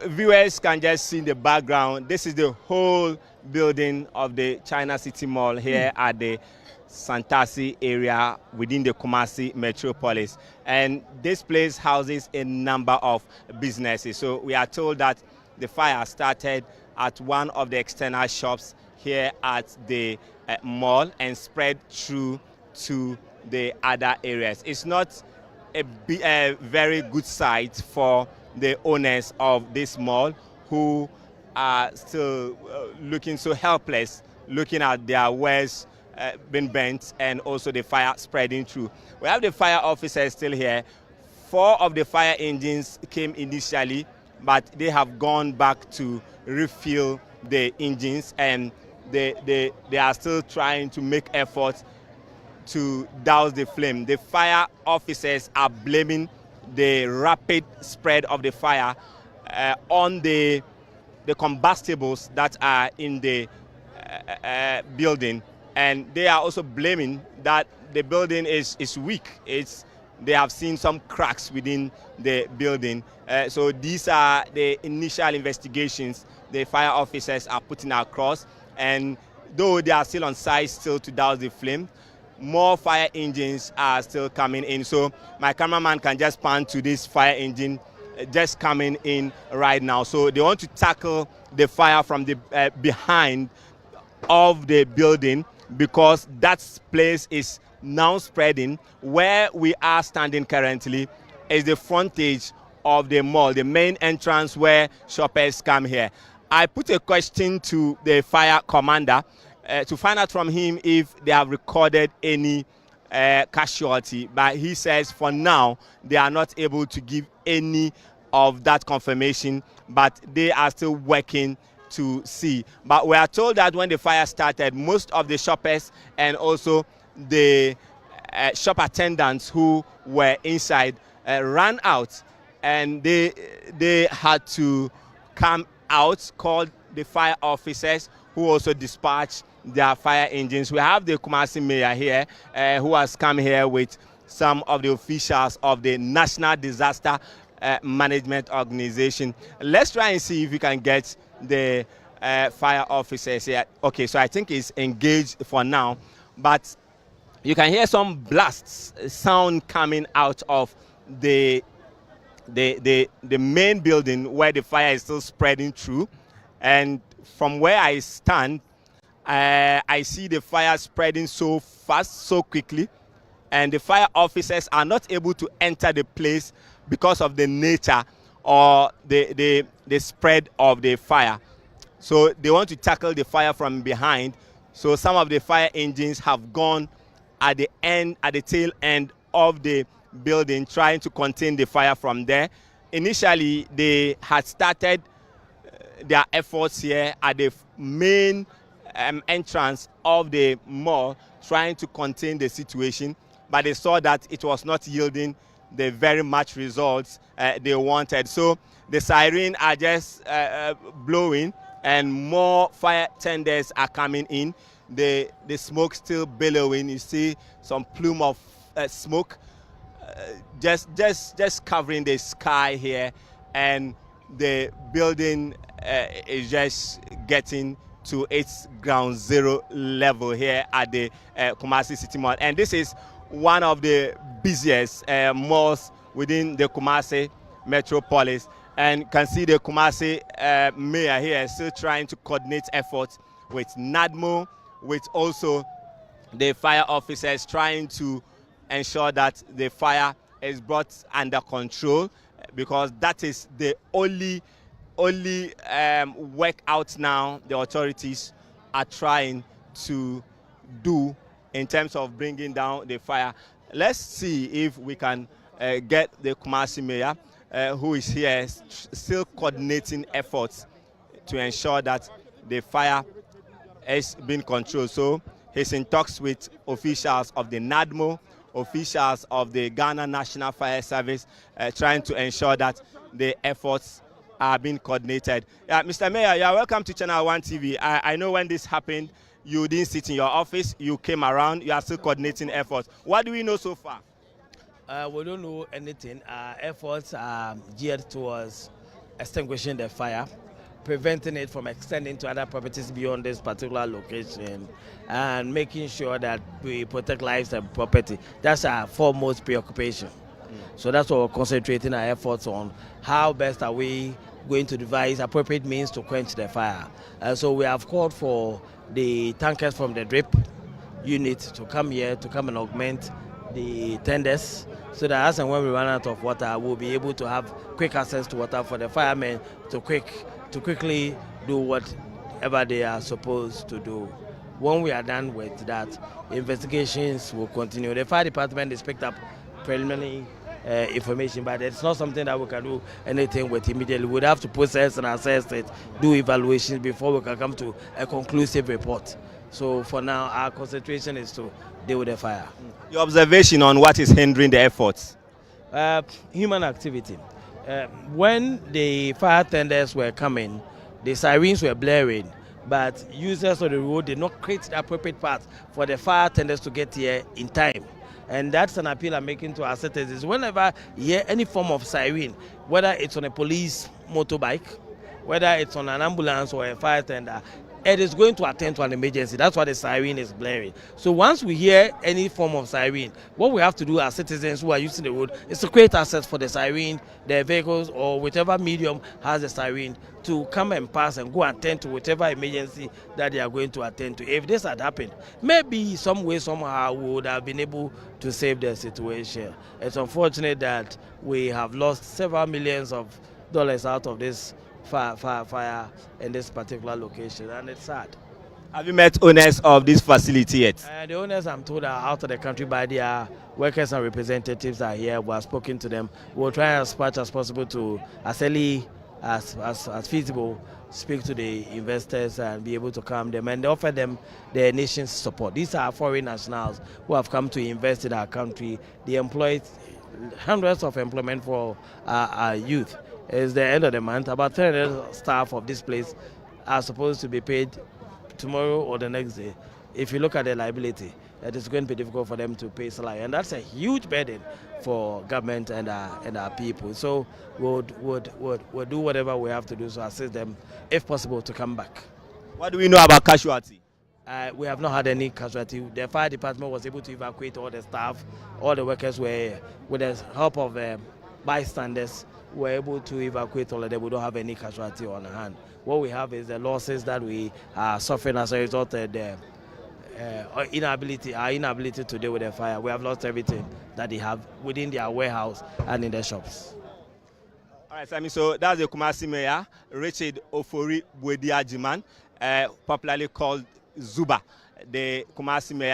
viewers can just see in the background, this is the whole building of the China City Mall here at the Santasi area within the Kumasi metropolis. And this place houses a number of businesses. So we are told that the fire started at one of the external shops here at the mall and spread through to the other areas. It's not a very good sight for the owners of this mall, who are still looking so helpless, looking at their wares being burnt and also the fire spreading through. We have the fire officers still here. 4 of the fire engines came initially, but they have gone back to refill the engines, and they are still trying to make efforts to douse the flame. The fire officers are blaming the rapid spread of the fire on the combustibles that are in the building, and they are also blaming that the building is weak. They have seen some cracks within the building. So these are the initial investigations the fire officers are putting across, and though they are still on site still to douse the flame, more fire engines are still coming in. So my cameraman can just pan to this fire engine just coming in right now. So they want to tackle the fire from the behind of the building, because that place is now spreading. Where we are standing currently is the frontage of the mall, the main entrance where shoppers come here. I put a question to the fire commander to find out from him if they have recorded any casualty, but he says for now they are not able to give any of that confirmation, but they are still working to see. But we are told that when the fire started, most of the shoppers and also the shop attendants who were inside ran out, and they had to come out, called the fire officers, who also dispatched their fire engines. We have the Kumasi Mayor here, who has come here with some of the officials of the National Disaster Management Organization. Let's try and see if we can get the fire officers here. Okay, so I think it's engaged for now, but you can hear some blasts sound coming out of the main building where the fire is still spreading through. And from where I stand, I see the fire spreading so fast, so quickly, and the fire officers are not able to enter the place because of the nature or the spread of the fire. So they want to tackle the fire from behind. So some of the fire engines have gone at the tail end of the building, trying to contain the fire from there. Initially, they had started their efforts here at the main entrance of the mall, trying to contain the situation, but they saw that it was not yielding the very much results they wanted. So the sirens are just blowing, and more fire tenders are coming in. The smoke still billowing. You see some plume of smoke just covering the sky here, and the building is just getting to its ground zero level here at the Kumasi City Mall. And this is one of the busiest malls within the Kumasi metropolis. And you can see the Kumasi mayor here still trying to coordinate efforts with NADMO, with also the fire officers, trying to ensure that the fire is brought under control, because that is the only work out now the authorities are trying to do in terms of bringing down the fire. Let's see if we can get the Kumasi mayor, who is here still coordinating efforts to ensure that the fire is being controlled. So he's in talks with officials of the NADMO, officials of the Ghana National Fire Service, trying to ensure that the efforts are being coordinated. Mr. Mayor, you are welcome to ChannelOne TV. I know when this happened, you didn't sit in your office, you came around, you are still coordinating efforts. What do we know so far? We don't know anything. Our efforts are geared towards extinguishing the fire, preventing it from extending to other properties beyond this particular location, and making sure that we protect lives and property. That's our foremost preoccupation. So that's what we're concentrating our efforts on. How best are we going to devise appropriate means to quench the fire? So we have called for the tankers from the drip unit to come here to come and augment the tenders, so that as and when we run out of water, we'll be able to have quick access to water for the firemen to quickly do whatever they are supposed to do. When we are done with that, investigations will continue. The fire department has picked up preliminary information, but it's not something that we can do anything with immediately. We'd have to process and assess it, do evaluations before we can come to a conclusive report. So for now, our concentration is to deal with the fire. Your observation on what is hindering the efforts? Human activity. When the fire tenders were coming, the sirens were blaring, but users of the road did not create the appropriate path for the fire tenders to get here in time. And that's an appeal I'm making to our citizens. Whenever you hear any form of siren, whether it's on a police motorbike, whether it's on an ambulance or a fire tender, it is going to attend to an emergency. That's why the siren is blaring. So once we hear any form of siren, what we have to do as citizens who are using the road is to create access for the siren, the vehicles, or whichever medium has the siren, to come and pass and go attend to whichever emergency that they are going to attend to. If this had happened, maybe some way, somehow, we would have been able to save the situation. It's unfortunate that we have lost several millions of dollars out of this fire in this particular location, and it's sad. Have you met owners of this facility yet? The owners, I'm told, are out of the country, but their workers and representatives are here. We have spoken to them. We'll try as much as possible to, as early as feasible, speak to the investors and be able to calm them and offer them the nation's support. These are foreign nationals who have come to invest in our country. They employ hundreds of employment for our youth. It's the end of the month. About 300 staff of this place are supposed to be paid tomorrow or the next day. If you look at the liability, it is going to be difficult for them to pay salary, and that's a huge burden for government and our people. So we'll do whatever we have to do to assist them, if possible, to come back. What do we know about casualty? We have not had any casualty. The fire department was able to evacuate all the staff. All the workers were, with the help of bystanders, were able to evacuate all of them. We don't have any casualty on hand. What we have is the losses that we are suffering as a result of the our inability to deal with the fire. We have lost everything that they have within their warehouse and in their shops. All right, Sammy, so that's the Kumasi Mayor, Richard Ofori Bwediajiman, popularly called Zuba, the Kumasi Mayor.